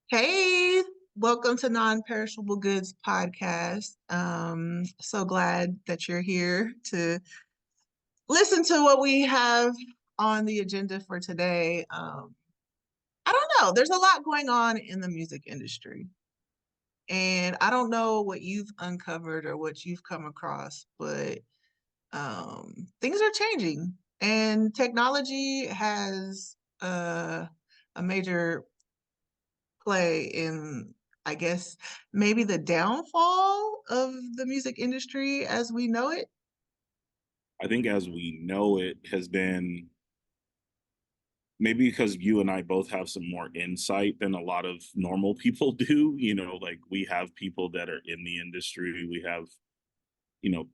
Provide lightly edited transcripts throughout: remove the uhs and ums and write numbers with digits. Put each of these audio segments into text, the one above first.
Hey, welcome to Non-Perishable Goods Podcast. So glad that you're here to listen to what we have on the agenda for today. I don't know, there's a lot going on in the music industry, and I don't know what you've uncovered or what you've come across, but things are changing, and technology has a major play in, I guess, maybe the downfall of the music industry as we know it. I think as we know it has been maybe because you and I both have some more insight than a lot of normal people do. Like we have people that are in the industry, we have,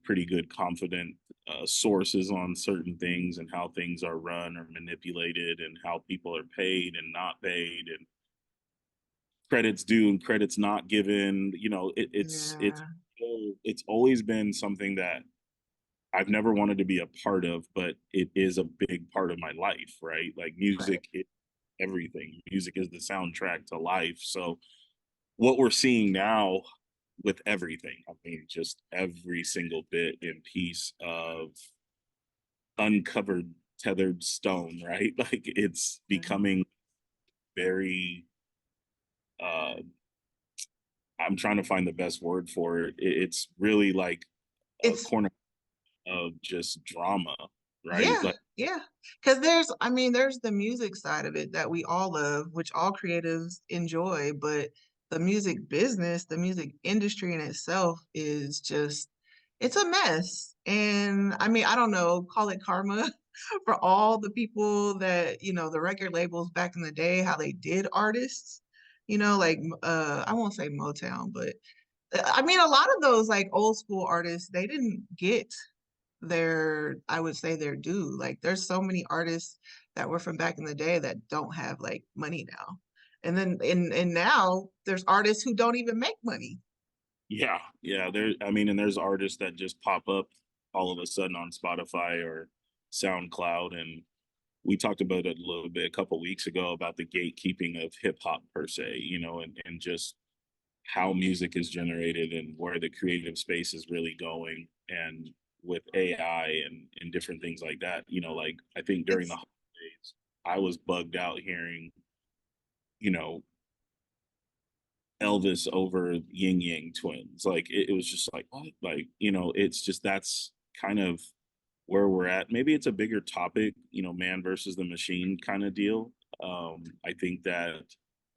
pretty good confident sources on certain things and how things are run or manipulated and how people are paid and not paid and credits due and credits not given. Yeah, It's always been something that I've never wanted to be a part of, but it is a big part of my life, right? Like right. music is everything. Music is the soundtrack to life. So what we're seeing now with everything, I mean, just every single bit and piece of uncovered tethered stone, right? Like it's becoming very uh I'm trying to find the best word for it. It's really like a It's corner of just drama, right? yeah, Like yeah. Because there's the music side of it that we all love, which all creatives enjoy, but the music business, the music industry in itself is just it's a mess. And I mean, I don't know, call it karma for all the people that, the record labels back in the day, how they did artists, like I won't say Motown, but I mean a lot of those like old school artists, they didn't get I would say their due. Like there's so many artists that were from back in the day that don't have like money now. And then and now there's artists who don't even make money. yeah, and there's artists that just pop up all of a sudden on Spotify or SoundCloud. And we talked about it a little bit a couple weeks ago about the gatekeeping of hip hop per se, and just how music is generated and where the creative space is really going. And with AI and different things like that, like I think during the It's holidays, I was bugged out hearing, you know, Elvis over Yin Yang Twins. Like it was just like what? Like, it's just that's kind of where we're at. Maybe it's a bigger topic, man versus the machine kind of deal. I think that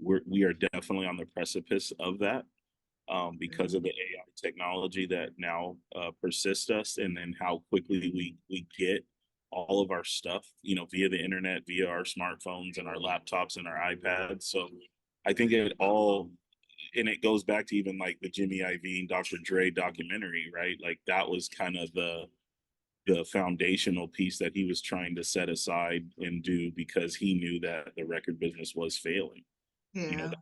we are definitely on the precipice of that because of the AI technology that now persists us, and then how quickly we get all of our stuff, via the internet, via our smartphones and our laptops and our iPads. So I think it all, and it goes back to even like the Jimmy Iovine and Dr. Dre documentary, right? Like that was kind of the foundational piece that he was trying to set aside and do because he knew that the record business was failing. yeah. That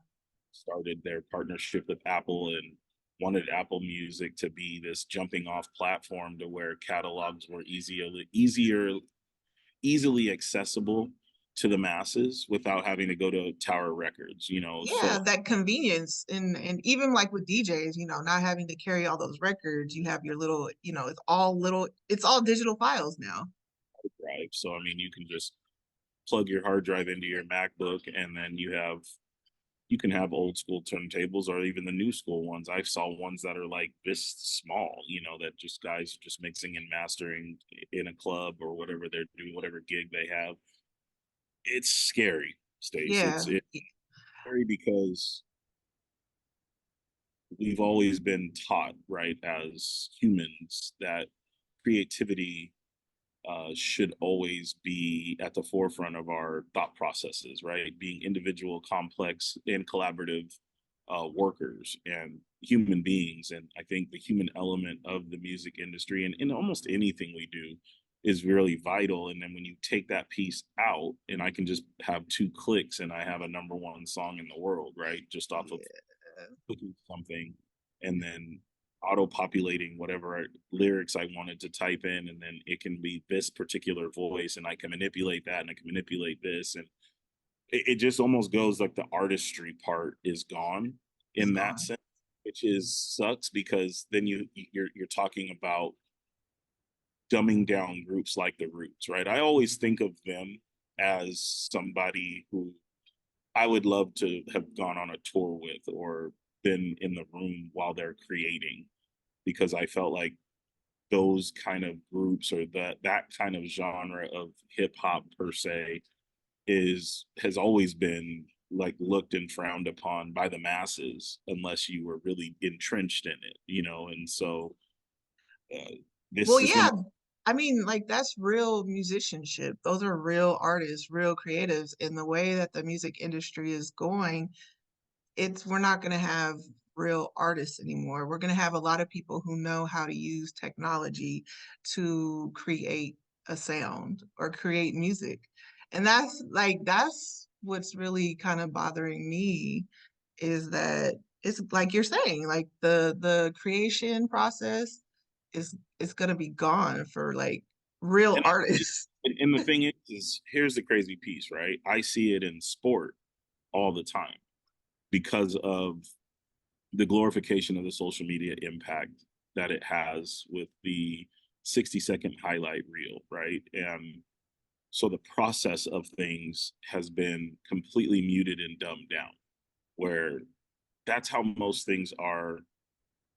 started their partnership with Apple and wanted Apple Music to be this jumping off platform to where catalogs were easily accessible to the masses without having to go to Tower Records, Yeah, so that convenience and even like with DJs, not having to carry all those records, you have your little, it's all digital files now. drive. So I mean, you can just plug your hard drive into your MacBook, and then you can have old school turntables or even the new school ones. I saw ones that are like this small, that just guys just mixing and mastering in a club or whatever they're doing, whatever gig they have. It's scary, Stace. Yeah. It's scary because we've always been taught, right, as humans, that creativity should always be at the forefront of our thought processes, right? Being individual, complex, and collaborative workers and human beings. And I think the human element of the music industry and in almost anything we do is really vital. And then when you take that piece out, and I can just have two clicks and I have a number one song in the world, right? Just off of Yeah. clicking something and then auto populating whatever lyrics I wanted to type in, and then it can be this particular voice, and I can manipulate that, and I can manipulate this, and it just almost goes like the artistry part is gone It's in that gone. sense, which is sucks because then you're talking about dumbing down groups like the Roots, right? I always think of them as somebody who I would love to have gone on a tour with or been in the room while they're creating, because I felt like those kind of groups or that kind of genre of hip hop per se has always been like looked and frowned upon by the masses unless you were really entrenched in it, and so uh, Well, this is one yeah. of I mean, like that's real musicianship. Those are real artists, real creatives. In the way that the music industry is going, we're not going to have real artists anymore. We're going to have a lot of people who know how to use technology to create a sound or create music. And that's what's really kind of bothering me is that it's like you're saying, like the creation process is going to be gone for like real and artists. and the thing is here's the crazy piece, right? I see it in sport all the time because of the glorification of the social media impact that it has with the 60-second highlight reel, right? And so the process of things has been completely muted and dumbed down, where that's how most things are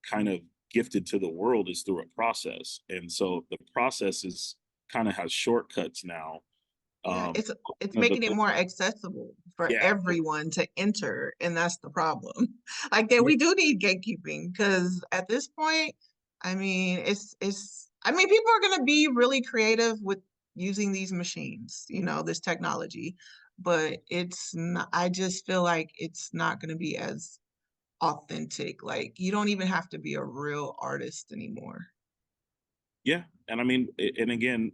kind of gifted to the world is through a process. And so the process is kind of has shortcuts now. Yeah, Um, it's one of making it more accessible for yeah, everyone to enter, and that's the problem. Like that yeah, we do need gatekeeping because at this point, I mean, I mean, people are gonna be really creative with using these machines, this technology, but it's not, I just feel like it's not gonna be as authentic. Like you don't even have to be a real artist anymore. yeah. And I mean, and again,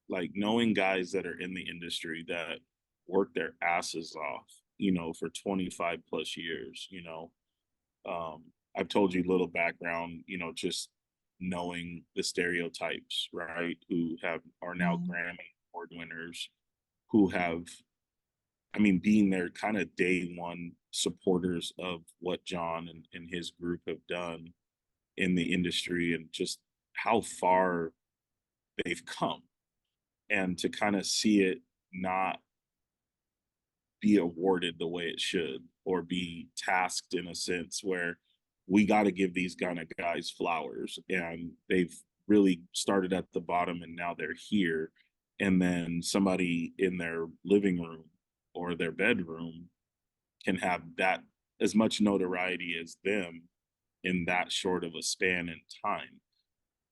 like knowing guys that are in the industry that work their asses off, for 25 plus years, I've told you a little background, just knowing the stereotypes, right? Who are now Mhm. Grammy award winners, who have, I mean, being their kind of day one supporters of what John and his group have done in the industry and just how far they've come. And to kind of see it not be awarded the way it should or be tasked in a sense where we got to give these kind of guys flowers, and they've really started at the bottom and now they're here, and then somebody in their living room or their bedroom can have that as much notoriety as them in that short of a span in time,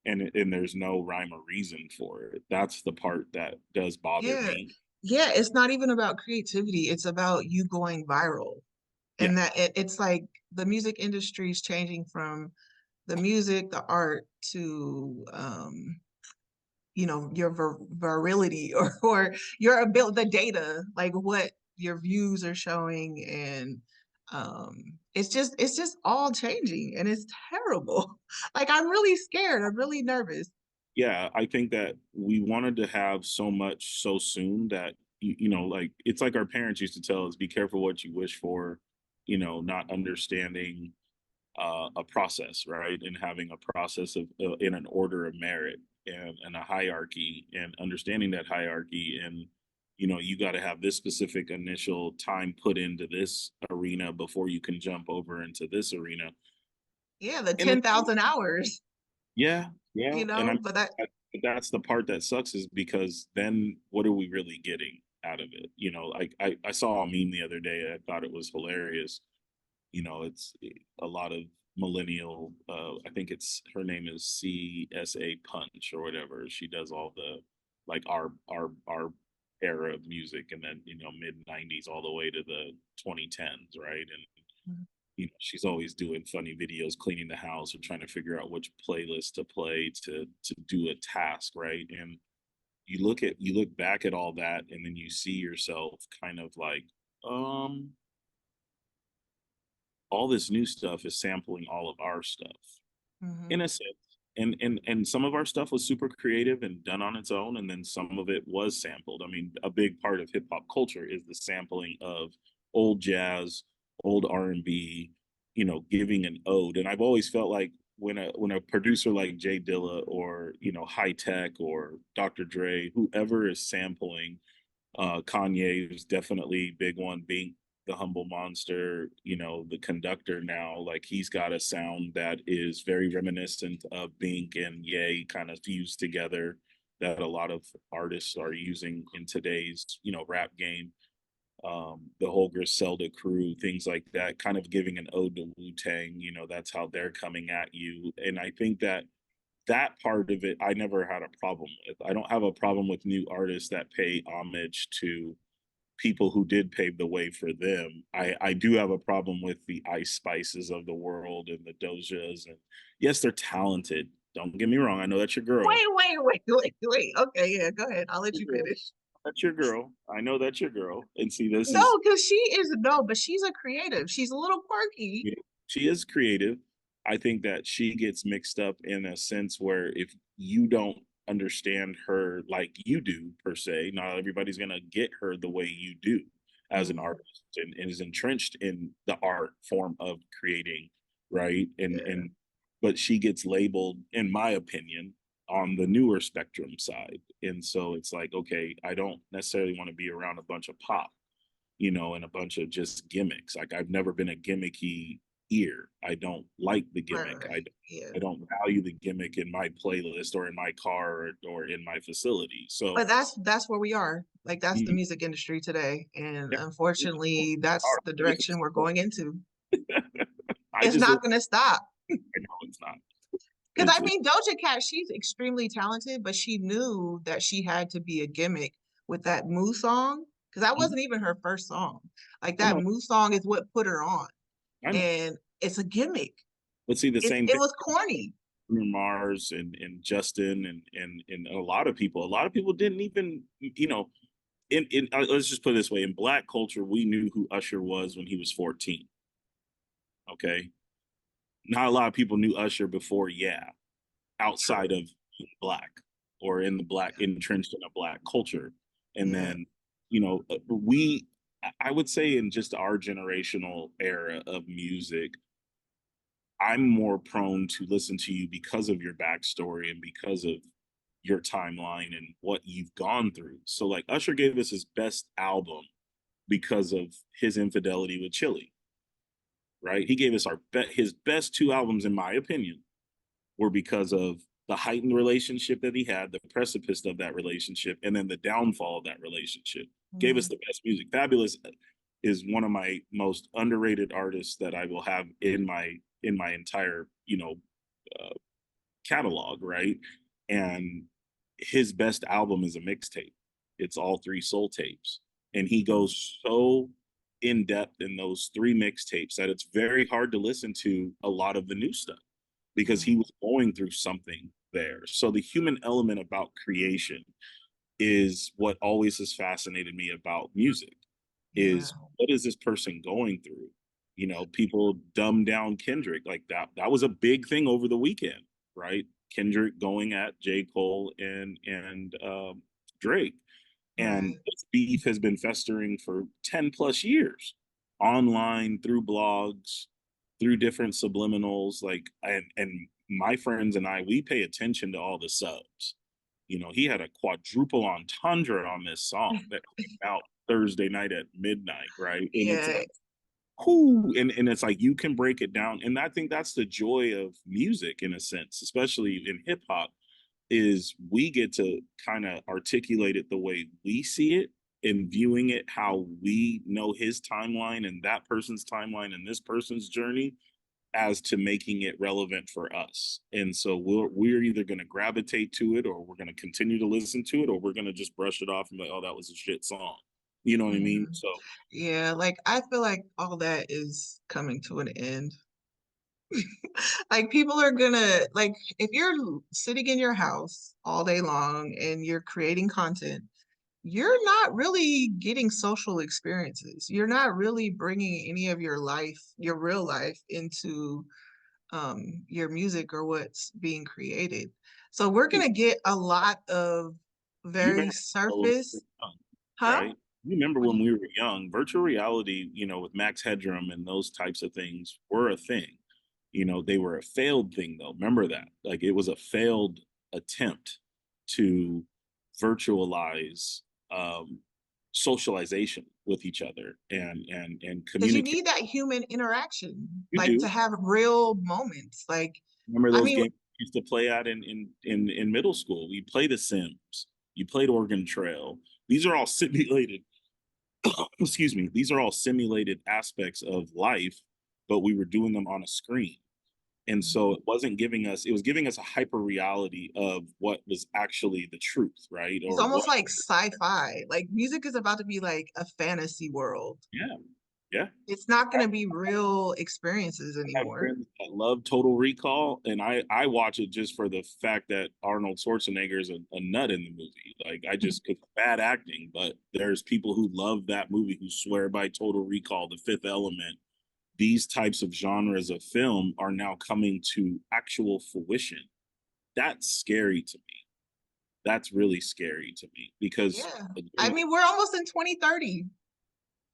and there's no rhyme or reason for it. That's the part that does bother Yeah. me. Yeah, it's not even about creativity. It's about you going viral. Yeah, And that it's like the music industry is changing from the music, the art to your virility or your ability, the data, like what your views are showing, and it's just all changing, and it's terrible. Like I'm really scared. I'm really nervous. yeah, I think that we wanted to have so much so soon that like it's like our parents used to tell us, be careful what you wish for, not understanding a process, right? And having a process of in an order of merit and a hierarchy and understanding that hierarchy, and you got to have this specific initial time put into this arena before you can jump over into this arena. Yeah, the And 10,000 hours, yeah, yeah, and but that that's the part that sucks is because then what are we really getting out of it? Like I saw a meme the other day. I thought it was hilarious. It's a lot of millennial. I think it's her name is CSA Punch or whatever. She does all the like our era of music, and then mid '90s all the way to the 2010s, right? And she's always doing funny videos cleaning the house or trying to figure out which playlist to play to do a task, right? And you look back at all that and then you see yourself kind of like, um, all this new stuff is sampling all of our stuff Mhm. in a sense. And some of our stuff was super creative and done on its own, and then some of it was sampled. I mean, a big part of hip hop culture is the sampling of old jazz, old R&B, giving an ode. And I've always felt like when a producer like Jay Dilla or High Tech or Dr. Dre, whoever is sampling, Kanye is definitely big one, being the humble monster, the conductor now, like he's got a sound that is very reminiscent of Bink and Ye kind of fused together that a lot of artists are using in today's, rap game. The whole Griselda crew, things like that, kind of giving an ode to Wu-Tang, that's how they're coming at you. And I think that part of it, I never had a problem with. I don't have a problem with new artists that pay homage to people who did pave the way for them. I do have a problem with the Ice Spices of the world and the Dojas. And yes, they're talented. Don't get me wrong. I know that's your girl. Wait. Okay, yeah, go ahead. I'll let you finish. That's your girl. I know that's your girl. And see, this No, is, because she is no, but she's a creative. She's a little quirky. she is creative. I think that she gets mixed up in a sense where if you don't understand her like you do, per se, not everybody's going to get her the way you do as an Mm, artist, and is entrenched in the art form of creating, right? yeah, But she gets labeled, in my opinion, on the newer spectrum side. And so it's like, okay, I don't necessarily want to be around a bunch of pop, and a bunch of just gimmicks. Like I've never been a gimmicky ear. I don't like the gimmick. right. Yeah. I don't value the gimmick in my playlist or in my car, or in my facility. So But that's where we are. Like that's the you, music industry today. And yeah, it's cool. unfortunately, that's the It's direction we're cool. going into. I It's just not gonna stop. I know it's not. Because I It's mean, Doja Cat, she's extremely talented, but she knew that she had to be a gimmick with that Moo song. Because that wasn't even her first song. Like I that know, Moo song is what put her on. I know. And it's a gimmick. But see, the same It thing was corny. with Mars and Justin and a lot of people didn't even, let's just put it this way, in Black culture, we knew who Usher was when he was 14. Okay. Not a lot of people knew Usher before, yeah, outside True. of being Black or in the Black, entrenched in a Black culture. And Yeah. then, I would say in just our generational era of music, I'm more prone to listen to you because of your backstory and because of your timeline and what you've gone through. So like Usher gave us his best album because of his infidelity with Chili, right? He gave us his best two albums, in my opinion, were because of the heightened relationship that he had, the precipice of that relationship, and then the downfall of that relationship. Gave us Mhm. the best music. Fabulous is one of my most underrated artists that I will have in my entire uh, catalog, right? And his best album is a mixtape. It's all three soul tapes, and he goes so in depth in those three mixtapes that it's very hard to listen to a lot of the new stuff because he Mhm. was going through something there. So the human element about creation is what always has fascinated me about music, Yeah. is what is this person going through? People dumb down Kendrick like that. That was a big thing over the weekend, right? Kendrick going at J. Cole and Drake. And Right. this beef has been festering for 10 plus years, online, through blogs, through different subliminals. Like, and my friends and I, we pay attention to all the subs. He had a quadruple entendre on this song that came out Thursday night at midnight, right? And it's Yeah. like, whoo, and it's like you can break it down. And I think that's the joy of music in a sense, especially in hip hop, is we get to kind of articulate it the way we see it and viewing it how we know his timeline and that person's timeline and this person's journey, as to making it relevant for us. And so we're either going to gravitate to it, or we're going to continue to listen to it, or we're going to just brush it off and be like, oh, that was a shit song. You know what I mean? Mhm. So Yeah, like I feel like all that is coming to an end. Like people are gonna like if you're sitting in your house all day long and you're creating content, you're not really getting social experiences. You're not really bringing any of your life, your real life into your music or what's being created. So we're gonna get a lot of You very remember when we were surface, young, huh? right? You remember What do when you, we were young, virtual reality, with Max Headroom and those types of things were a thing. They were a failed thing though. Remember that? Like it was a failed attempt to virtualize socialization with each other and because you communicate. need that human interaction, You like to do. have real moments. Like, Remember I those mean, games we used to play at in middle school? We play The Sims. You played Oregon Trail. These are all simulated excuse me, these are all simulated aspects of life, but we were doing them on a screen. And so it was giving us a hyper reality of what was actually the truth, right? it's Or almost what, like sci-fi. Like music is about to be like a fantasy world. yeah, yeah. It's not going to be real experiences I have anymore. friends that love Total Recall, and I watch it just for the fact that Arnold Schwarzenegger is a nut in the movie. Like I just it's bad acting, but there's people who love that movie who swear by Total Recall, The Fifth Element. These types of genres of film are now coming to actual fruition. That's scary to me. That's really scary to me because Yeah. I again, mean, we're almost in 2030.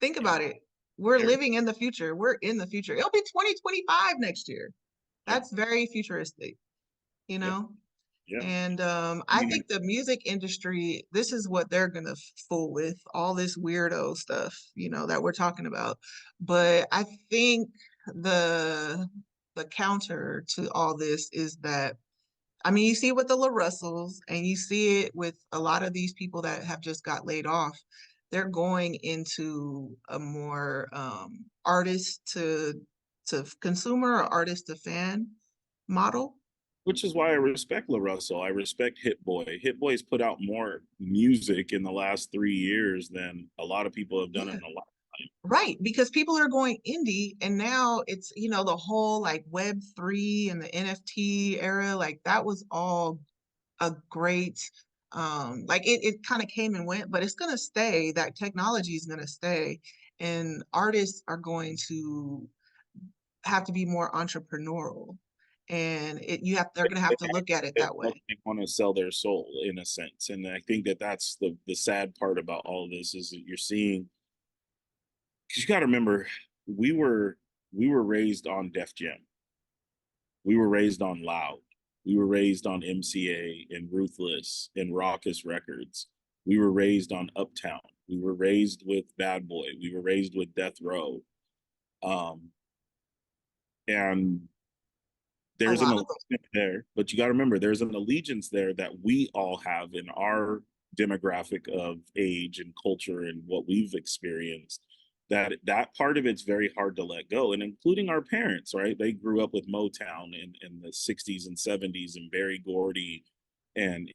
Think yeah, about it. We're scary. living in the future. We're in the future. It'll be 2025 next year. Yeah, That's very futuristic, you yeah, know? yeah. And I I mean, think the music industry, this is what they're gonna fool with, all this weirdo stuff, that we're talking about. But I think the the counter to all this is that, I mean, you see it with the LaRussells and you see it with a lot of these people that have just got laid off. They're going into a more artist to consumer or artist to fan model. which is why I respect LaRussell. I respect Hit Boy. Hit Boy's put out more music in the last 3 years than a lot of people have done in Yeah. a lifetime. Right, because people are going indie and now it's, the whole like Web3 and the NFT era, like that was all a great like it kind of came and went, but it's gonna stay. That technology is gonna stay, and artists are going to have to be more entrepreneurial, and they're gonna have to look at it that way. They want to sell their soul in a sense, and I think that that's the sad part about all of this is that you're seeing because you got to remember we were we were raised on Def Jam. We were raised on Loud. We were raised on MCA and Ruthless and Raucous Records. We were raised on Uptown. We were raised with Bad Boy. We were raised with Death Row. Um, and A there's an lot of them. allegiance there, but you got to remember there's an allegiance there that we all have in our demographic of age and culture and what we've experienced. That part of it's very hard to let go, and including our parents, right? They grew up with Motown in the 60s and 70s, and Berry Gordy and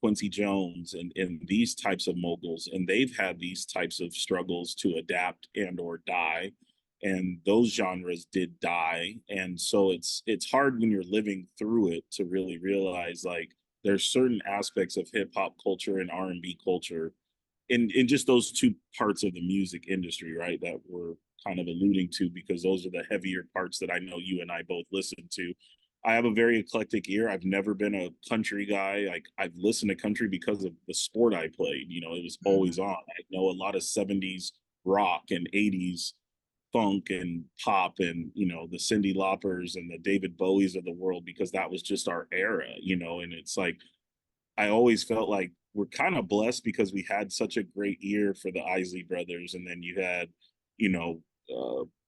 Quincy Jones and these types of moguls, and they've had these types of struggles to adapt and or die, and those genres did die, and so it's hard when you're living through it to really realize like there's certain aspects of hip hop culture and R&B culture in just those two parts of the music industry, right, that we're kind of alluding to because those are the heavier parts that I know you and I both listen to. I have a very eclectic ear. I've never been a country guy. Like I've listened to country because of the sport I played. It was always Mhm. on. I know a lot of 70s rock and 80s funk and pop and the Cyndi Laupers and the David Bowies of the world because that was just our era. And it's like I always felt like we're kind of blessed because we had such a great ear for the Isley brothers, and then you had, you know,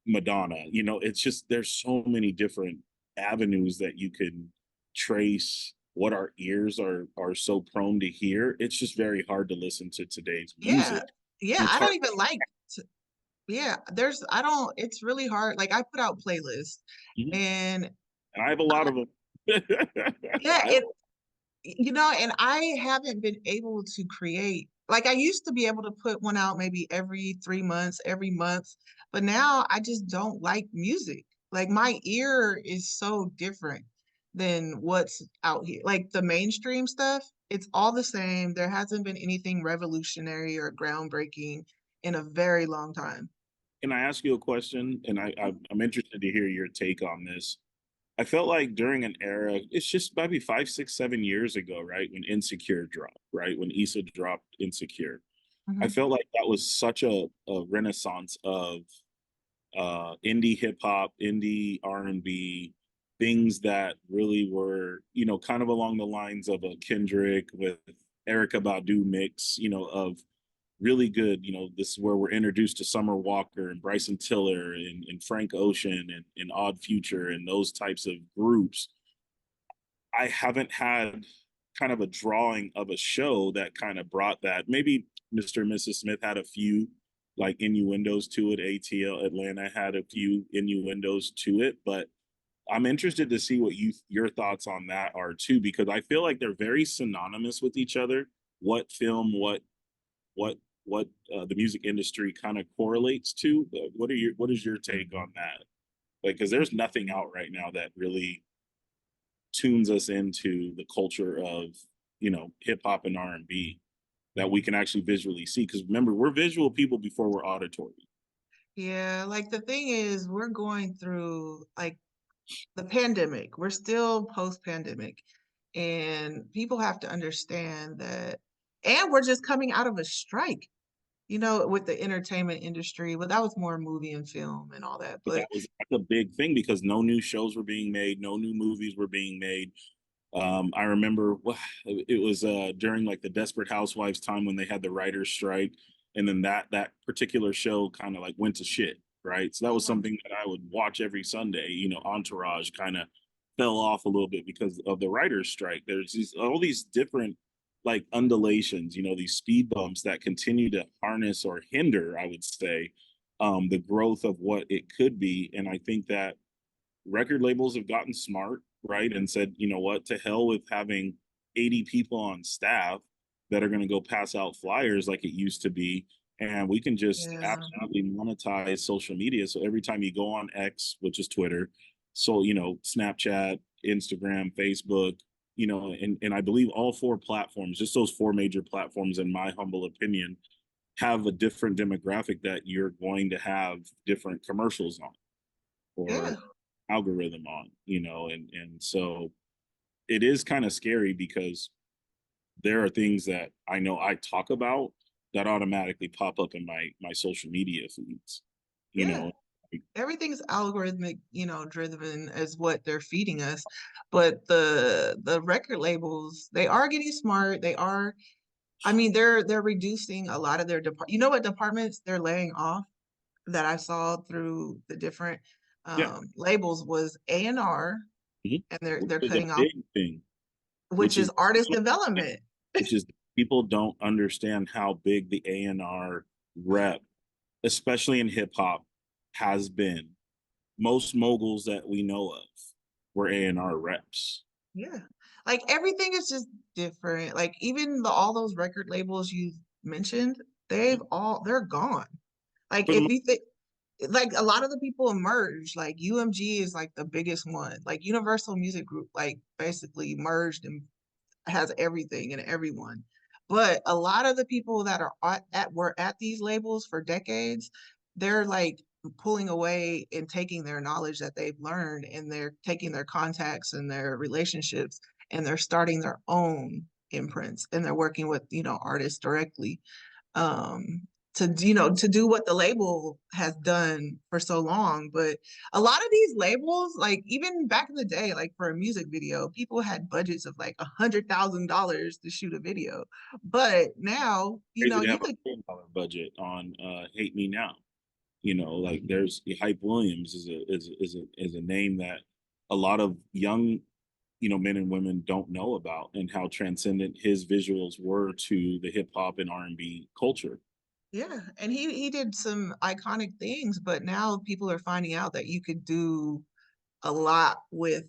Madonna. It's just there's so many different avenues that you can trace what our ears are so prone to hear. It's just very hard to listen to today's Yeah, music. yeah. And it's I hard. don't even like. Yeah, I don't. It's really hard. Like I put out playlists, Mhm. and And I have a lot of them. yeah, I have and I haven't been able to create, like I used to be able to put one out maybe every 3 months, every month, but now I just don't like music. Like my ear is so different than what's out here. Like the mainstream stuff, it's all the same. There hasn't been anything revolutionary or groundbreaking in a very long time. can I ask you a question? And I'm interested to hear your take on this. I felt like during an era, it's just maybe 5, 6, 7 years ago, right? When Insecure dropped, right? When Issa dropped Insecure. I Mhm. felt like that was such a renaissance of indie hip hop, indie R&B, things that really were, kind of along the lines of a Kendrick with Erica Badu mix, of really good, this is where we're introduced to Summer Walker and Bryson Tiller and Frank Ocean and Odd Future and those types of groups. I haven't had kind of a drawing of a show that kind of brought that. Maybe Mr. and Mrs. Smith had a few like innuendos to it. ATL Atlanta had a few innuendos to it, but I'm interested to see what your thoughts on that are too, because I feel like they're very synonymous with each other. What film, what the music industry kind of correlates to. What is your take on that? Like, because there's nothing out right now that really tunes us into the culture of hip hop and R&B that we can actually visually see. Because remember, we're visual people before we're auditory. Yeah, like the thing is, we're going through like the pandemic. We're still post-pandemic, and people have to understand that, and we're just coming out of a strike, with the entertainment industry. But that was more movie and film and all that. But But that's a big thing because no new shows were being made, no new movies were being made. I remember it was during like the Desperate Housewives time when they had the writers' strike, and then that particular show kind of like went to shit, right? So that was something that I would watch every Sunday. Entourage kind of fell off a little bit because of the writers' strike. There's all these different like undulations, these speed bumps that continue to harness or hinder, I would say, the growth of what it could be. And I think that record labels have gotten smart, right? And said, you know what, to hell with having 80 people on staff that are going to go pass out flyers like it used to be. And we can just yeah, absolutely monetize social media. So every time you go on X, which is Twitter, so, Snapchat, Instagram, Facebook, and I believe all four platforms, just those four major platforms, in my humble opinion, have a different demographic that you're going to have different commercials on or yeah, algorithm on, and so it is kind of scary because there are things that I know I talk about that automatically pop up in my social media feeds, you yeah. know. Everything's algorithmic, driven as what they're feeding us. But the record labels, they are getting smart. They are, I mean, they're reducing a lot of their what departments they're laying off that I saw through the different Yeah. labels was A&R, Mhm. and Which they're is a cutting off, big thing, which which is is artist development. which is people don't understand how big the A&R rep, especially in hip hop, has been. Most moguls that we know of were A&R reps. Yeah. Like everything is just different. Like even all those record labels you mentioned, they're gone. Like For the if most you think like a lot of the people merged, like UMG is like the biggest one. Like Universal Music Group, like basically merged and has everything and everyone. But a lot of the people that are were at these labels for decades, they're like pulling away and taking their knowledge that they've learned, and they're taking their contacts and their relationships, and they're starting their own imprints, and they're working with, artists directly, um to do what the label has done for so long. But a lot of these labels, like even back in the day, like for a music video, people had budgets of like $100,000 to shoot a video. But now, crazy to you have could, $1 million budget on Hate Me Now. Like there's Hype Williams is a name that a lot of young, men and women don't know about, and how transcendent his visuals were to the hip hop and R&B culture. yeah, and he did some iconic things, but now people are finding out that you could do a lot with,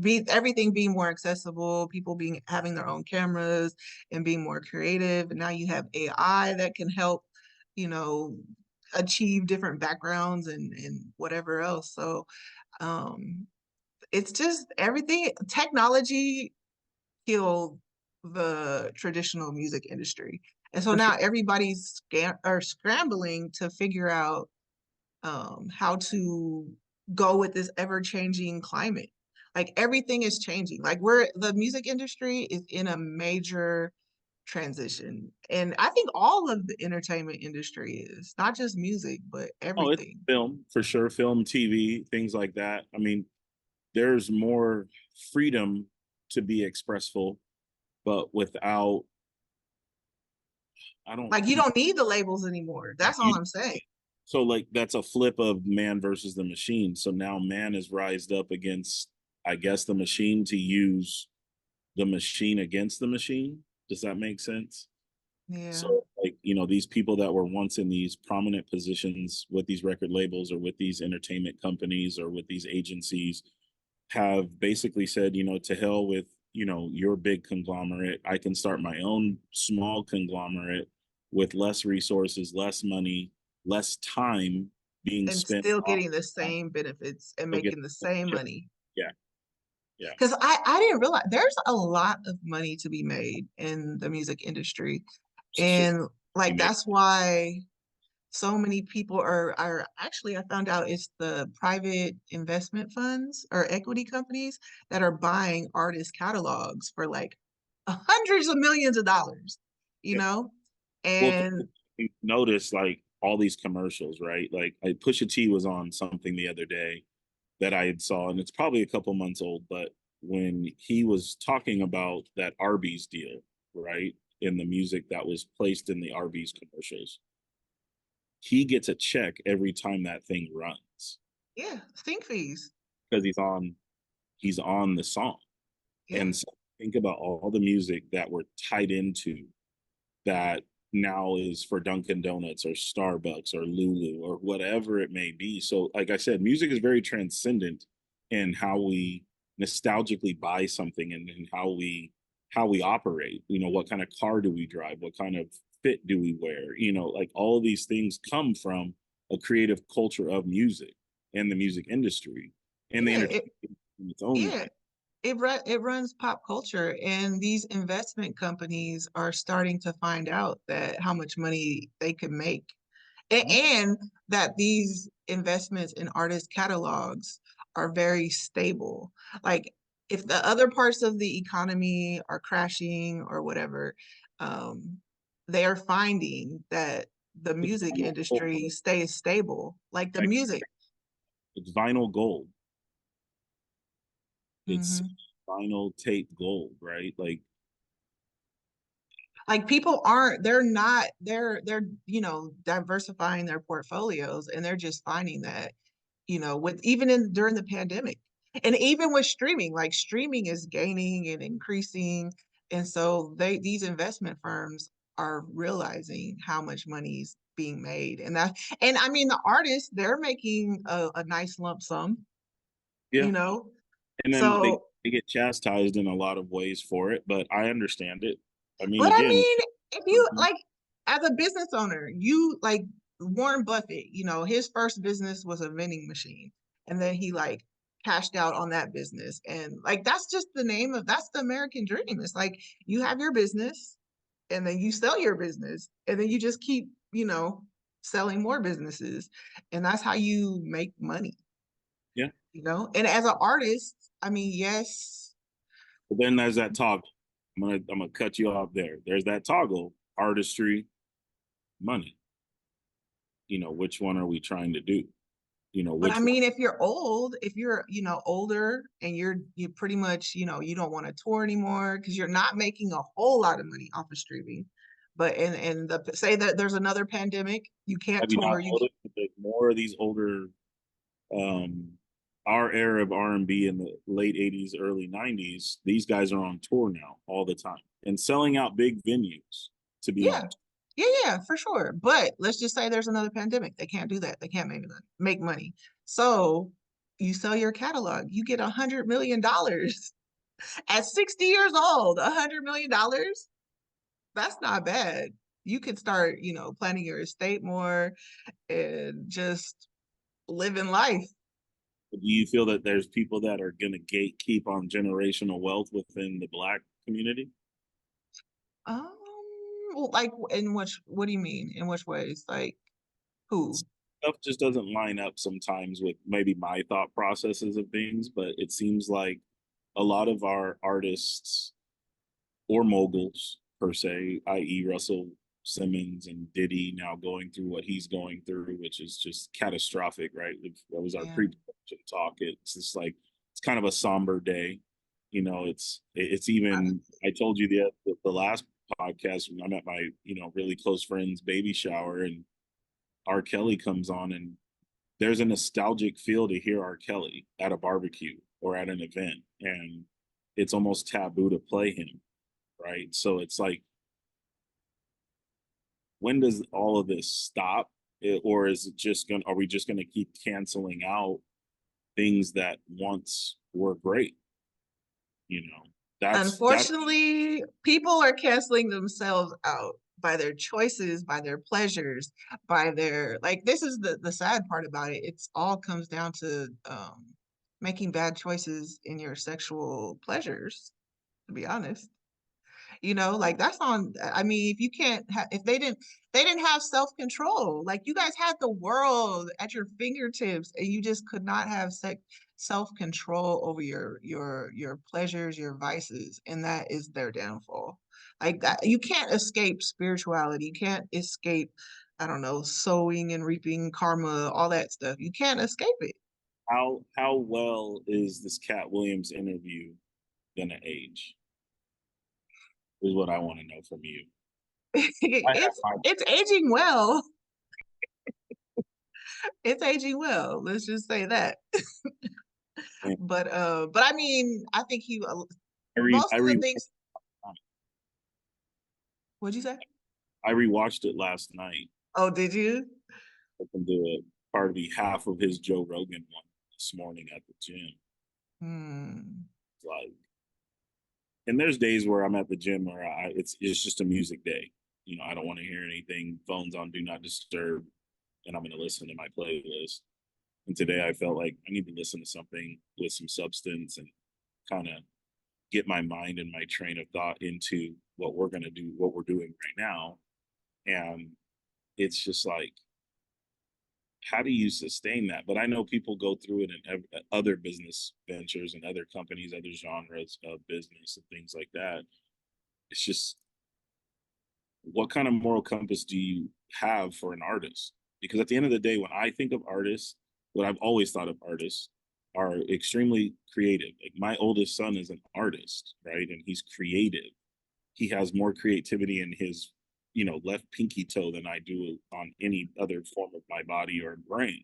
be everything being more accessible, people being having their own cameras and being more creative. And now you have AI that can help, you know, achieve different backgrounds and whatever else. So um it's just everything, technology killed the traditional music industry. And so For sure. now everybody's scrambling to figure out how to go with this ever-changing climate. Like everything is changing. Like the music industry is in a major transition. And I think all of the entertainment industry is, not just music, but Oh, it's everything. film for sure, film, TV, things like that. I mean, there's more freedom to be expressful, but without, I don't, Like you don't need the labels anymore. That's all you, I'm saying. so like that's a flip of man versus the machine. So now man is rised up against, I guess, the machine to use the machine against the machine. Does that make sense? Yeah. So, like, these people that were once in these prominent positions with these record labels or with these entertainment companies or with these agencies have basically said, to hell with, your big conglomerate. I can start my own small conglomerate with less resources, less money, less time being And spent still on, getting the same benefits and they'll get, making the same money. yeah, yeah. Because I didn't realize there's a lot of money to be made in the music industry. So And you like make, that's why so many people are actually, I found out it's the private investment funds or equity companies that are buying artist catalogs for like hundreds of millions of dollars, you yeah. know? Well, And you notice like all these commercials, right? Like Pusha T was on something the other day that I had saw, and it's probably a couple months old, but when he was talking about that Arby's deal, right? In the music that was placed in the Arby's commercials, he gets a check every time that thing runs yeah, think fees. because he's on the song. Yeah, And so think about all the music that we're tied into that now is for Dunkin' Donuts or Starbucks or Lulu or whatever it may be. So, like I said, music is very transcendent in how we nostalgically buy something and how we operate. What kind of car do we drive? What kind of fit do we wear? Like all of these things come from a creative culture of music and the music industry and the yeah, entertainment in its own yeah. right. It runs pop culture, and these investment companies are starting to find out that how much money they can make, and that these investments in artist catalogs are very stable. Like if the other parts of the economy are crashing or whatever, um, they are finding that the It's music vinyl gold, industry stays stable. Like the right? music. It's vinyl gold. It's Mhm. vinyl tape gold, right? Like people aren't, they're not, they're diversifying their portfolios, and they're just finding that, with even in during the pandemic, and even with streaming, like streaming is gaining and increasing. And so these investment firms are realizing how much money's being made. And I mean the artists, they're making a nice lump sum, yeah. you know. And then they, So they get chastised in a lot of ways for it, but I understand it. I mean, but I again, mean, if you like, as a business owner, you like Warren Buffett, his first business was a vending machine. And then he like cashed out on that business. And like, that's the American dream. It's like you have your business and then you sell your business and then you just keep, selling more businesses. And that's how you make money, yeah. And as an artist, I mean, yes. But then there's that toggle. I'm gonna cut you off there. There's that toggle, artistry, money. Which one are we trying to do? But I Which one? mean, if you're, older and you pretty much, you don't want to tour anymore because you're not making a whole lot of money off of streaming. But and the say that there's another pandemic, you can't Have you tour. not noticed that there's more of these older, um, our era of R&B in the late 80s, early 90s, these guys are on tour now all the time and selling out big venues to be Yeah, on. yeah, for sure. But let's just say there's another pandemic. They can't do that. They can't make money. So you sell your catalog, you get $100 million at 60 years old. $100 million. That's not bad. You could start, planning your estate more and just living life. Do you feel that there's people that are going to gatekeep on generational wealth within the Black community? Um, well, like in what do you mean? In which ways? Like who? stuff just doesn't line up sometimes with maybe my thought processes of things, but it seems like a lot of our artists or moguls per se, i.e. Russell Simmons and Diddy now going through what he's going through, which is just catastrophic, right? That was our Yeah. pre-production talk. It's just like it's kind of a somber day. You know, it's even I told you the last podcast when I'm at my, really close friend's baby shower and R. Kelly comes on and there's a nostalgic feel to hear R. Kelly at a barbecue or at an event. And it's almost taboo to play him, right? So it's like, when does all of this stop? Or is it just are we just gonna keep canceling out things that once were great? You know, that Unfortunately, people are canceling themselves out by their choices, by their pleasures, by their like this is the sad part about it. It's all comes down to making bad choices in your sexual pleasures, to be honest. Like that's on, I mean, if you can't if they didn't have self-control. Like you guys had the world at your fingertips and you just could not have self-control over your pleasures, your vices, and that is their downfall. Like that, you can't escape spirituality. You can't escape, I don't know, sowing and reaping karma, all that stuff. You can't escape it. how well is this Cat Williams interview gonna age? Is what I want to know from you. I have my It's aging well. It's aging well. Let's just say that. opinion. But I mean, I think I most of the re things. What'd you say? I rewatched it last night. Oh, did you? I can do it. Probably half of his Joe Rogan one this morning at the gym. Hmm. Like, and there's days where I'm at the gym where it's just a music day. I don't want to hear anything. Phones on do not disturb, and I'm going to listen to my playlist. And today I felt like I need to listen to something with some substance and kind of get my mind and my train of thought into what we're going to do, what we're doing right now. And it's just like, how do you sustain that? But I know people go through it in other business ventures and other companies, other genres of business and things like that. It's just, what kind of moral compass do you have for an artist? Because at the end of the day, when I think of artists, what I've always thought of artists are extremely creative. Like my oldest son is an artist, right? And he's creative. He has more creativity in his, left pinky toe than I do on any other form of my body or brain.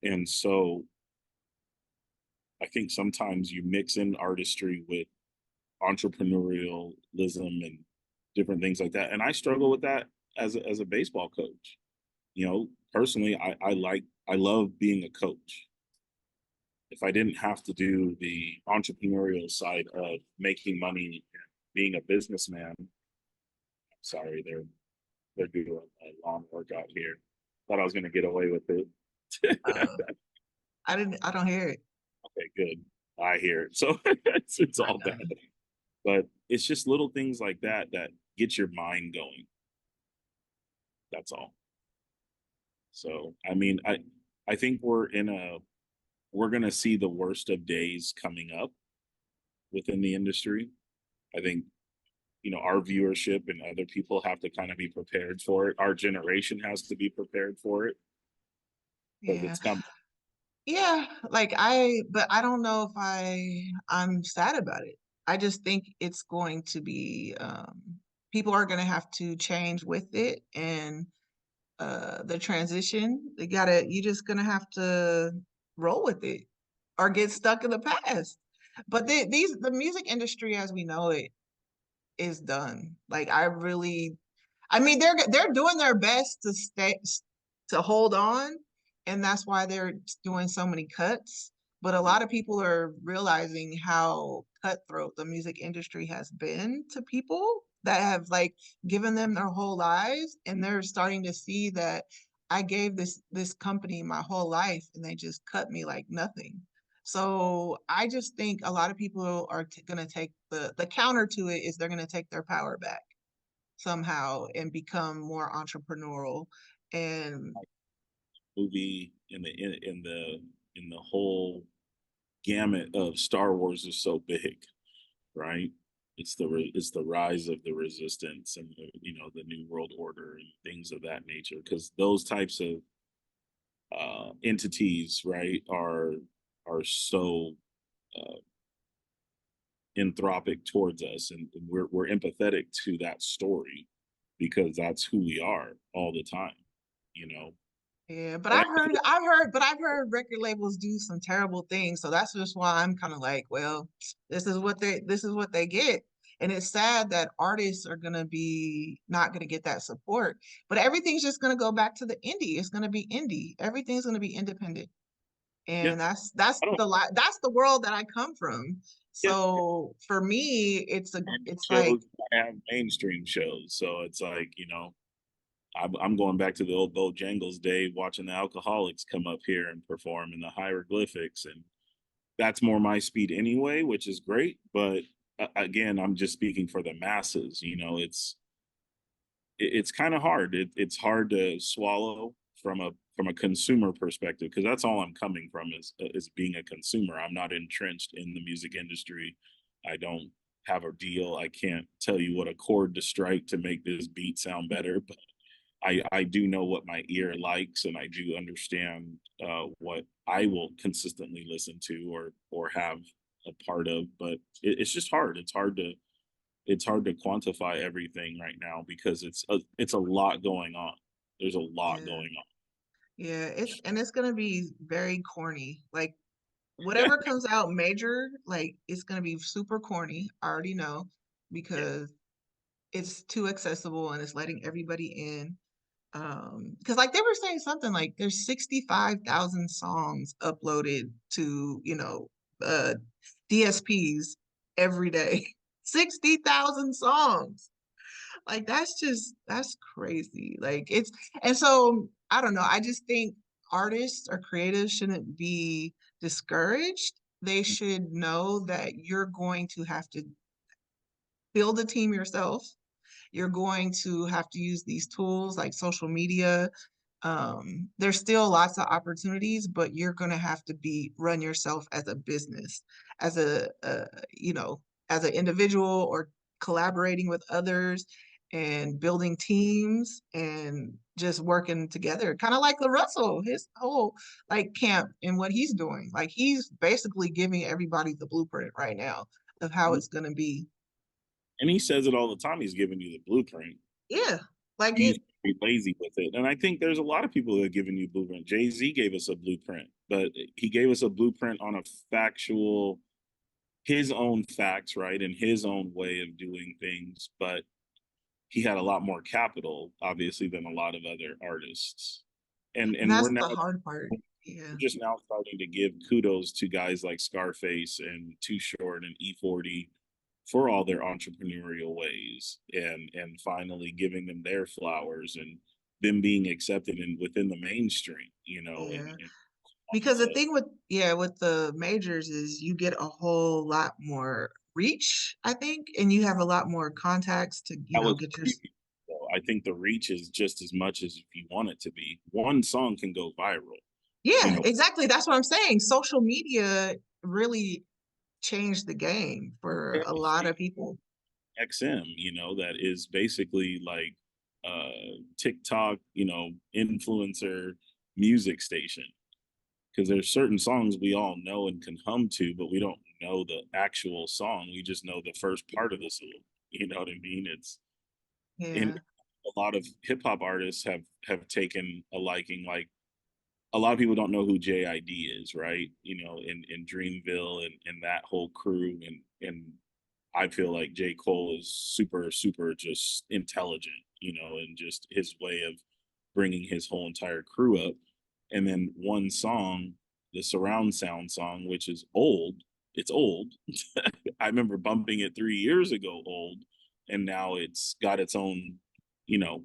And so I think sometimes you mix in artistry with entrepreneurialism and different things like that. And I struggle with that as a baseball coach. Personally, I love being a coach. If I didn't have to do the entrepreneurial side of making money and being a businessman, sorry, they're doing a long workout here. Thought I was gonna get away with it. Uh, I don't hear it. Okay, good. I hear it. So it's I all know. bad. But it's just little things like that that get your mind going. That's all. So I mean, I think we're gonna see the worst of days coming up within the industry. I think, our viewership and other people have to kind of be prepared for it. Our generation has to be prepared for it because Yeah. it's coming. Yeah, but I don't know if I'm sad about it. I just think it's going to be, people are going to have to change with it, and the transition, you just gonna have to roll with it or get stuck in the past. But the music industry as we know it is done. Like I mean, they're doing their best to hold on, and that's why they're doing so many cuts. But a lot of people are realizing how cutthroat the music industry has been to people that have like given them their whole lives, and they're starting to see that I gave this company my whole life, and they just cut me like nothing. So I just think a lot of people are going to take the counter to it is they're going to take their power back somehow and become more entrepreneurial and movie in the whole gamut of Star Wars is so big, right? It's the rise of the resistance and the, the new world order and things of that nature, because those types of entities, right, are so uh, anthropic towards us, and we're empathetic to that story because that's who we are all the time, you know. Yeah, but And I've heard record labels do some terrible things. So that's just why I'm kind of like, well, this is what they get. And it's sad that artists are gonna be not gonna get that support. But everything's just gonna go back to the indie. It's gonna be indie. Everything's gonna be independent. yeah, And I don't. that's the world that I come from. Yeah, So for me, it's like, shows I have mainstream shows, so it's like, I'm going back to the old Bojangles day, watching the Alcoholics come up here and perform in the hieroglyphics, and that's more my speed anyway, which is great. But again, I'm just speaking for the masses. It's kind of hard. It's hard to swallow from a consumer perspective, because that's all I'm coming from is being a consumer. I'm not entrenched in the music industry. I don't have a deal. I can't tell you what a chord to strike to make this beat sound better, but I do know what my ear likes, and I do understand what I will consistently listen to or have a part of. But it's just hard. It's hard to quantify everything right now because it's a lot going on. There's a lot yeah, going yeah, it's gonna be very corny. Like on. whatever comes out major, like it's gonna be super corny. I already know Yeah, because it's too accessible and it's letting everybody in. Because like they were saying something like there's 65,000 songs uploaded to, uh DSPs every day. 60,000 songs. Like that's crazy. Like it's and so I don't know. I just think artists or creatives shouldn't be discouraged. They should know that you're going to have to build a team yourself. You're going to have to use these tools like social media. There's still lots of opportunities, but you're going to have to be run yourself as a business, as you know, as an individual or collaborating with others and building teams and just working together. Kind of like LaRussell, his whole like camp and what he's doing. Like he's basically giving everybody the blueprint right now of how it's going to be. and he says it all the time. He's giving you the blueprint. Yeah, like You it. used to be lazy with it, and I think there's a lot of people that are giving you blueprint. Jay-Z gave us a blueprint, but he gave us a blueprint on a factual, his own facts, right, and his own way of doing things. But he had a lot more capital, obviously, than a lot of other artists. And And that's the hard part. Yeah. we're just now starting to give kudos to guys like Scarface and Too Short and E40 for all their entrepreneurial ways, and finally giving them their flowers and them being accepted in within the mainstream, Yeah. and Because the so thing with with the majors is you get a whole lot more reach, I think, and you have a lot more contacts to, that was get your creepy. So I think the reach is just as much as if you want it to be. One song can go viral, you Yeah, know. exactly. That's what I'm saying. Social media really changed the game for a lot of people. XM, that is basically like TikTok, influencer music station. Because there's certain songs we all know and can hum to, but we don't know the actual song. We just know the first part of the song. You know what I mean? It's in Yeah. a lot of hip hop artists have taken a liking. Like a lot of people don't know who JID is, right? In Dreamville and that whole crew, and I feel like J. Cole is super, super just intelligent, and just his way of bringing his whole entire crew up. And then one song, the surround sound song, which is old, it's old. I remember bumping it 3 years ago, old, and now it's got its own, you know,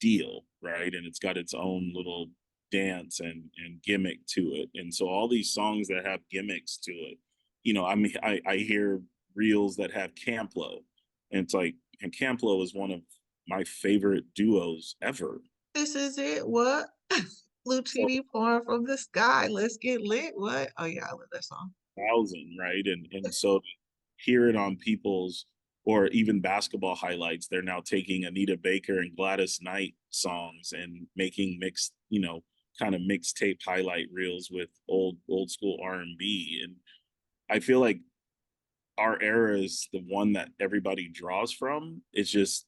deal, right? And it's got its own little dance and gimmick to it. And so all these songs that have gimmicks to it, I mean, I hear reels that have Camplo, and it's like, and Camplo is one of my favorite duos ever. This is it. What? So Lucini pouring from the sky. Let's get lit. What? Oh yeah, I love that song. thousand, right? And so hear it on people's or even basketball highlights. They're now taking Anita Baker and Gladys Knight songs and making mixed, kind of mixtape highlight reels with old school R&B. And I feel like our era is the one that everybody draws from. It's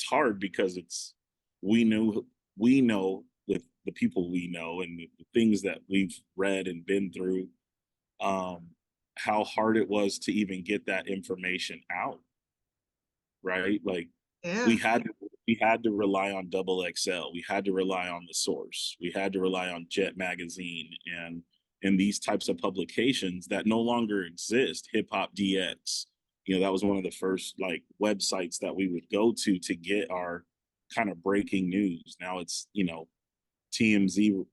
hard because we know with the people we know and the things that we've read and been through, um, how hard it was to even get that information out, right? Like we Yeah. had to, we had to rely on Double XL, we had to rely on the Source, we had to rely on Jet Magazine and these types of publications that no longer exist. Hip Hop DX, that was one of the first like websites that we would go to get our kind of breaking news. Now it's TMZ,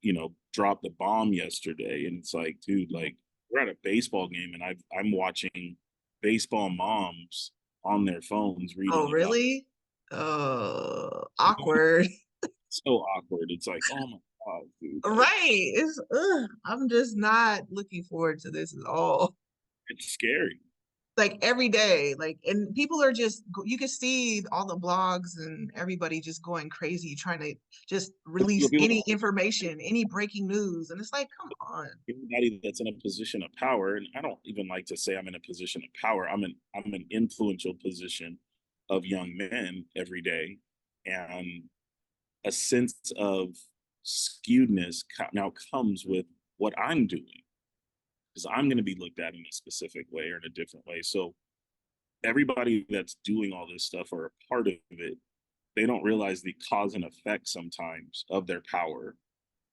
dropped the bomb yesterday, and it's like, dude, like we're at a baseball game, and I'm watching baseball moms on their phones Oh reading about. really? Awkward. So awkward. It's like, oh my god, dude, like Right. It's I'm just not looking forward to this at all. it's scary. Like every day, like, and people are just, you can see all the blogs and everybody just going crazy trying to just release People, any information, any breaking news. And it's like, come on. anybody that's in a position of power, and I don't even like to say I'm in a position of power. I'm an influential position of young men every day, and a sense of skewedness now comes with what I'm doing because I'm going to be looked at in a specific way or in a different way. So everybody that's doing all this stuff or a part of it, they don't realize the cause and effect sometimes of their power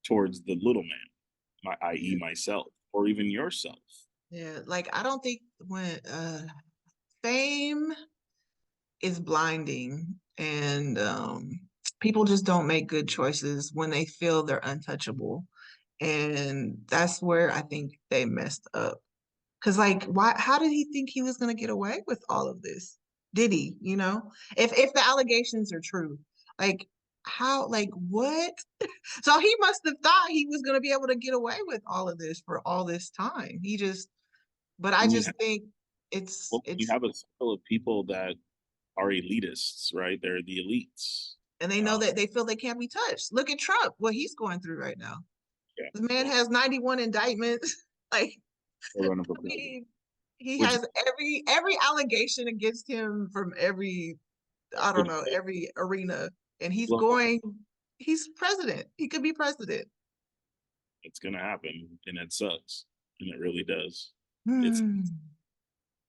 towards the little man, i.e. myself, or even yourself. Yeah, like I don't think when fame is blinding and people just don't make good choices when they feel they're untouchable. And that's where I think they messed up. Cause like why how did he think he was gonna get away with all of this? Did he, you know? If the allegations are true, like how like what? So he must have thought he was gonna be able to get away with all of this for all this time. He just but I When you just think it's well, you it's have a circle of people that are elitists, right? They're the elites. and they know that they feel they can't be touched. Look at Trump, what he's going through right now. Yeah, The man well, has 91 indictments. Like, they're running for I president, mean, he which has every allegation against him from every, I don't which know, every arena. And well, he's president. He could be president. it's gonna happen, and it sucks, and it really does. It's Hmm.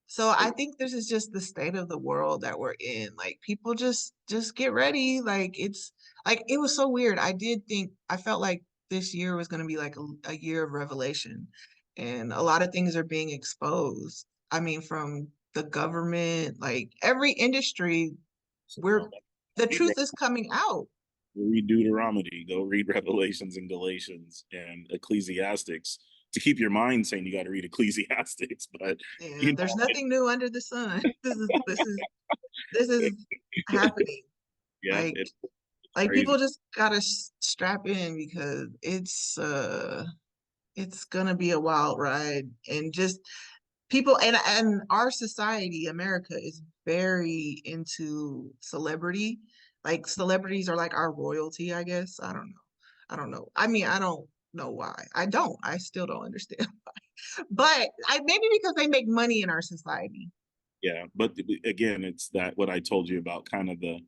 So I think this is just the state of the world that we're in. Like people just get ready. Like it's like it was so weird. I felt like this year was going to be like a year of revelation, and a lot of things are being exposed. I mean, from the government, like every industry, we're the truth is coming out. read Deuteronomy, go read Revelations and Galatians and Ecclesiastics to keep your mind sane. You got to read Ecclesiastics, but And you there's know, nothing new under the sun. This is happening. yeah, Like it's like crazy. people just gotta strap in because it's gonna be a wild ride and just people and our society, America, is very into celebrity. Like celebrities are like our royalty, I guess. I don't know. I don't know. I mean, I don't know why. I don't. I still don't understand. But I maybe because they make money in our society. Yeah, but again, it's that what I told you about kind of the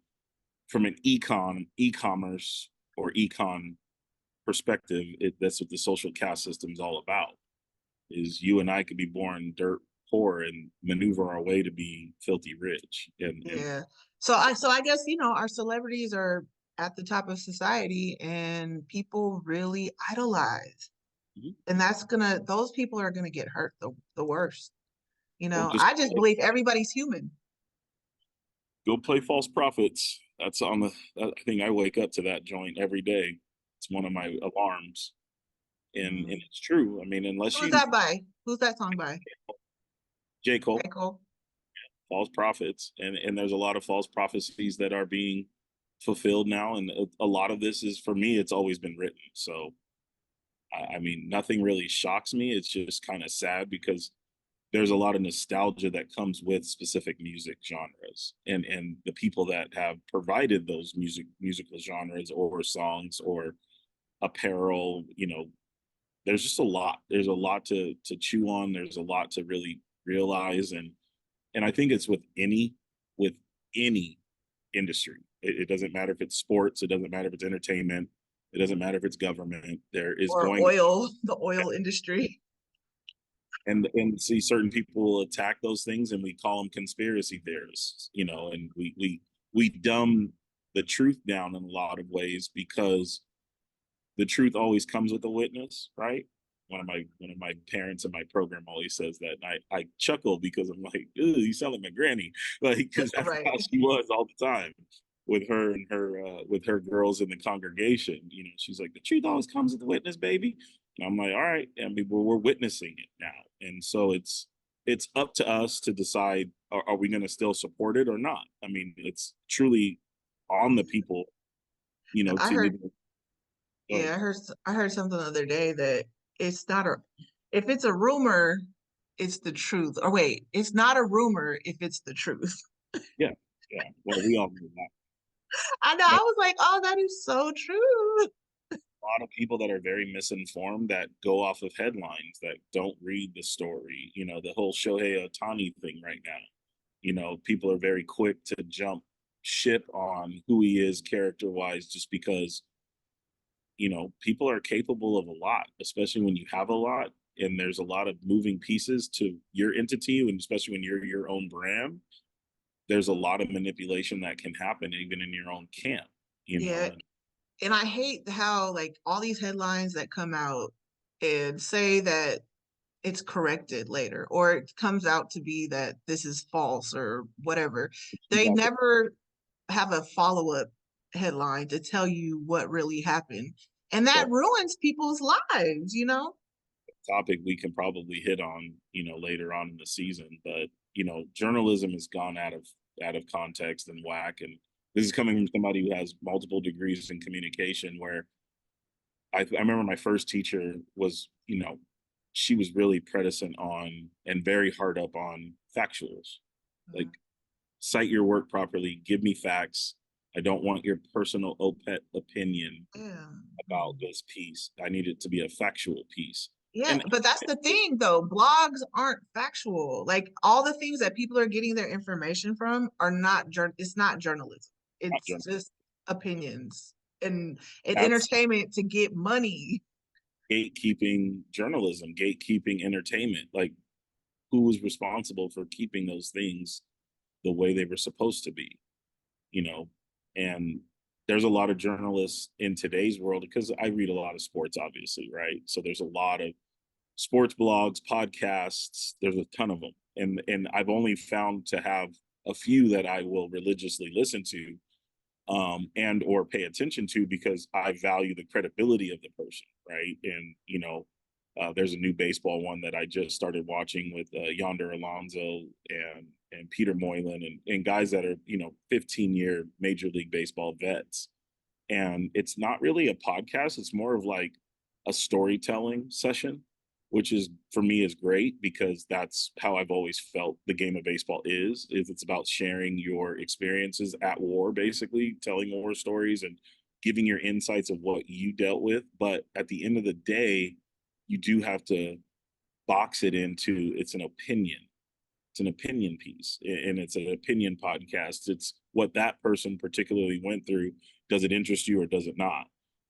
from an e-commerce or econ perspective. That's what the social caste system is all about. Is you and I could be born dirt poor and maneuver our way to be filthy rich, and Yeah. So I guess, our celebrities are at the top of society and people really idolize. And those people are gonna get hurt the worst. or just I just believe everybody's human. go play false prophets. That's on the. I think I wake up to that joint every day. It's one of my alarms, and Mm. it's true. I mean, unless Who's you that by? Who's that song by? J Cole, J. Cole. false prophets, and there's a lot of false prophecies that are being fulfilled now, and a lot of this is for me. It's always been written, so I mean, nothing really shocks me. It's just kind of sad because there's a lot of nostalgia that comes with specific music genres and the people that have provided those musical genres or songs or apparel. There's just a lot. There's a lot to chew on. There's a lot to really realize, and I think it's with any industry. It doesn't matter if it's sports. It doesn't matter if it's entertainment. It doesn't matter if it's government. There is Or going, oil, the oil industry. and see, certain people will attack those things, and we call them conspiracy theorists. And we dumb the truth down in a lot of ways because the truth always comes with a witness, right? One of my parents in my program always says that, and I chuckle because I'm like, "Ooh, you sound like my granny," like because that's Right. how she was all the time with her and with her girls in the congregation. She's like, "The truth always comes with a witness, baby." And I'm like, "All right." I mean, we're witnessing it now, and so it's up to us to decide: are we going to still support it or not? I mean, it's truly on the people, I to heard, maybe. Go ahead. yeah, I heard something the other day that it's not a, if it's a rumor, it's the truth. Or wait, it's not a rumor if it's the truth. Yeah, yeah. Well, we all know that. I know. I was like, oh, that is so true. A lot of people that are very misinformed that go off of headlines that don't read the story. The whole Shohei Ohtani thing right now. People are very quick to jump ship on who he is character wise just because, people are capable of a lot, especially when you have a lot and there's a lot of moving pieces to your entity, and especially when you're your own brand, there's a lot of manipulation that can happen even in your own camp, Yeah. and And I hate how like all these headlines that come out and say that it's corrected later or it comes out to be that this is false or whatever. They that's never have a follow-up headline to tell you what really happened. And a that ruins people's lives. topic we can probably hit on, later on in the season. But journalism has gone out of context and whack. And this is coming from somebody who has multiple degrees in communication. Where I remember my first teacher was, she was really predicent on and very hard up on factuals, like cite your work properly, give me facts. I don't want your personal opinion Yeah. about this piece. I need it to be a factual piece. Yeah, And but that's the thing though. Blogs aren't factual. Like all the things that people are getting their information from are not it's not journalism. not It's journalism. just opinions and That's entertainment to get money. gatekeeping journalism, gatekeeping entertainment. Like, who was responsible for keeping those things the way they were supposed to be? You know, and there's a lot of journalists in today's world because I read a lot of sports, obviously, right? So there's a lot of sports blogs, podcasts. There's a ton of them, and I've only found to have a few that I will religiously listen to, and or pay attention to because I value the credibility of the person, right? And there's a new baseball one that I just started watching with Yonder Alonso and Peter Moylan and guys that are 15-year Major League Baseball vets. And it's not really a podcast; it's more of like a storytelling session, which is for me is great because that's how I've always felt the game of baseball is it's about sharing your experiences at war, basically telling war stories and giving your insights of what you dealt with. But at the end of the day, you do have to box it into it's an opinion piece, and it's an opinion podcast. It's what that person particularly went through. Does it interest you or does it not?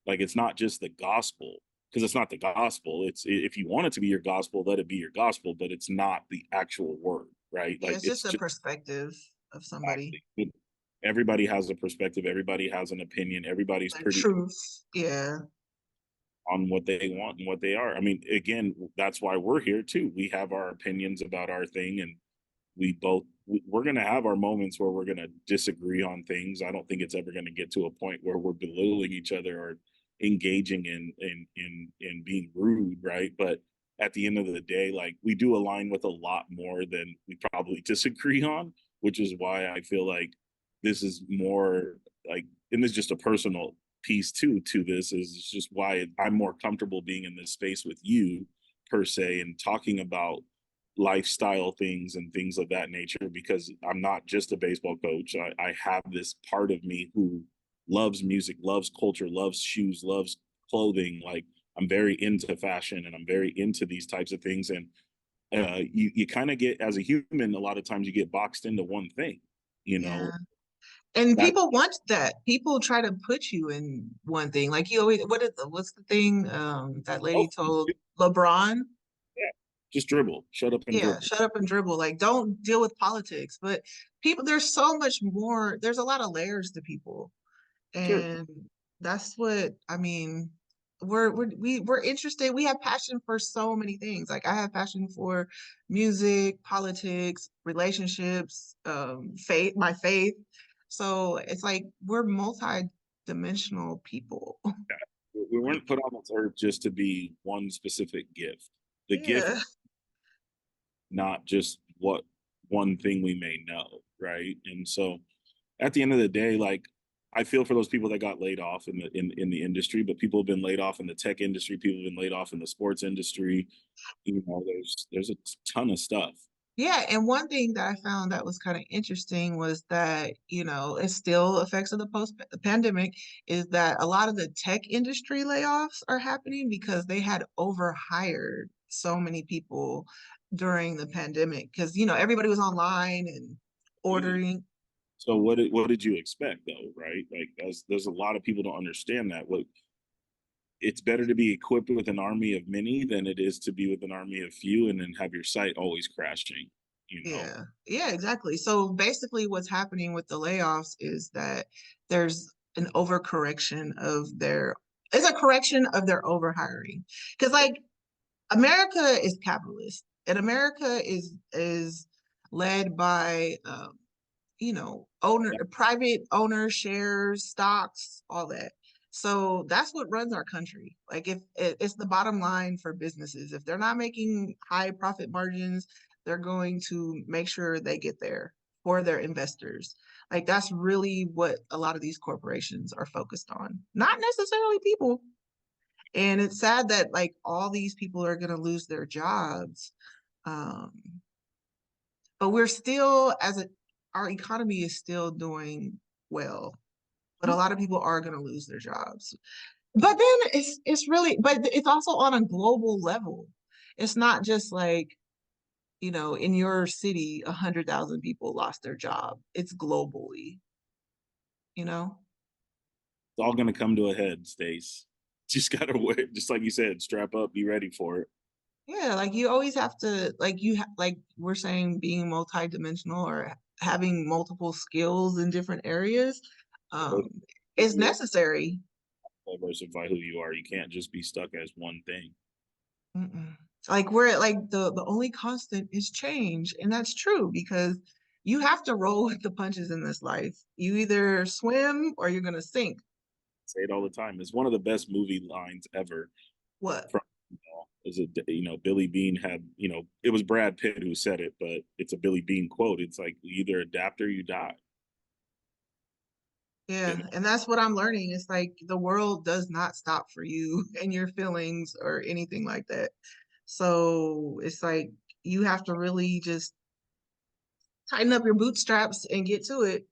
Like, it's not just the gospel, because it's not the gospel. It's, if you want it to be your gospel, let it be your gospel, but it's not the actual word, right? Yeah, Like, it's it's just a just perspective of somebody. exactly. Everybody has a perspective, everybody has an opinion, everybody's The pretty truth. Yeah. on what they want and what they are. I mean, again, that's why we're here too. We have our opinions about our thing, and we're going to have our moments where we're going to disagree on things. I don't think it's ever going to get to a point where we're belittling each other or engaging in being rude, right? But at the end of the day, like, we do align with a lot more than we probably disagree on, which is why I feel like this is more like, and this is just a personal piece too to this, is it's just why I'm more comfortable being in this space with you per se and talking about lifestyle things and things of that nature, because I'm not just a baseball coach. I have this part of me who loves music, loves culture, loves shoes, loves clothing. Like, I'm very into fashion and I'm very into these types of things. And you kind of get, as a human, a lot of times you get boxed into one thing, you Yeah. know, And that people want that. People try to put you in one thing. Like you always, what's the thing that oh lady told LeBron? yeah, just dribble, shut up and Yeah, dribble. shut up and dribble. Like, don't deal with politics. But people, there's so much more. There's a lot of layers to people, Sure. and that's what I mean. We're interested. We have passion for so many things. Like I have passion for music, politics, relationships, faith, my faith. So it's like we're multi-dimensional people. We weren't put on this earth just to be one specific gift. The gift, Yeah. not just what one thing we may know, right? And so at the end of the day, like, I feel for those people that got laid off in the industry, but people have been laid off in the tech industry, people have been laid off in the sports industry. You know, there's a ton of stuff. Yeah, and one thing that I found that was kind of interesting was that, it still affects of the post-pandemic is that a lot of the tech industry layoffs are happening because they had overhired so many people during the pandemic because, everybody was online and ordering. So what did you expect though, right? Like, as there's a lot of people don't understand that. What It's better to be equipped with an army of many than it is to be with an army of few and then have your site always crashing, you know. Yeah, yeah, exactly. So basically, what's happening with the layoffs is that there's an overcorrection of their, it's a correction of their overhiring. Because like America is capitalist, and America is led by private owner shares, stocks, all that. So that's what runs our country. Like if it's the bottom line for businesses, if they're not making high profit margins, they're going to make sure they get there for their investors. Like that's really what a lot of these corporations are focused on, not necessarily people. And it's sad that like all these people are going to lose their jobs. Um, but we're still, our economy is still doing well, but a lot of people are going to lose their jobs. But then but it's also on a global level. It's not just like, in your city, 100,000 people lost their job. It's globally, you know? It's all going to come to a head, Stace. Just gotta wait, just like you said, strap up, be ready for it. Yeah, like you always have to, like we're saying, being multidimensional or having multiple skills in different areas, um, is necessary. Diversify who you are. You can't just be stuck as one thing. Mm-mm. Like we're like the only constant is change, and that's true because you have to roll with the punches in this life. You either swim or you're gonna sink. Say it all the time. It's one of the best movie lines ever. What? From, is it, Billy Bean had, it was Brad Pitt who said it, but it's a Billy Bean quote. It's like, you either adapt or you die. Yeah, You know, and that's what I'm learning. It's like the world does not stop for you and your feelings or anything like that. So it's like you have to really just tighten up your bootstraps and get to it.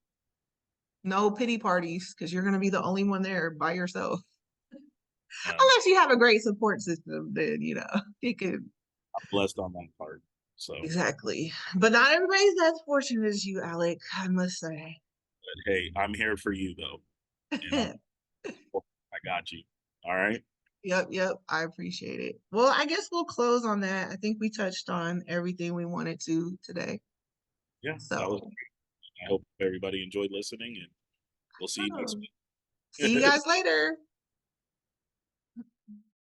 No pity parties because you're going to be the only one there by yourself. um, Unless you have a great support system, then, it could. I'm blessed on that part. So, Exactly. But not everybody's as fortunate as you, Alec, I must say. but hey, I'm here for you though. You know, I got you. All right. Yep, yep. I appreciate it. Well, I guess we'll close on that. I think we touched on everything we wanted to today. Yeah, that was. So, I hope everybody enjoyed listening, and we'll see you next see you week. guys later.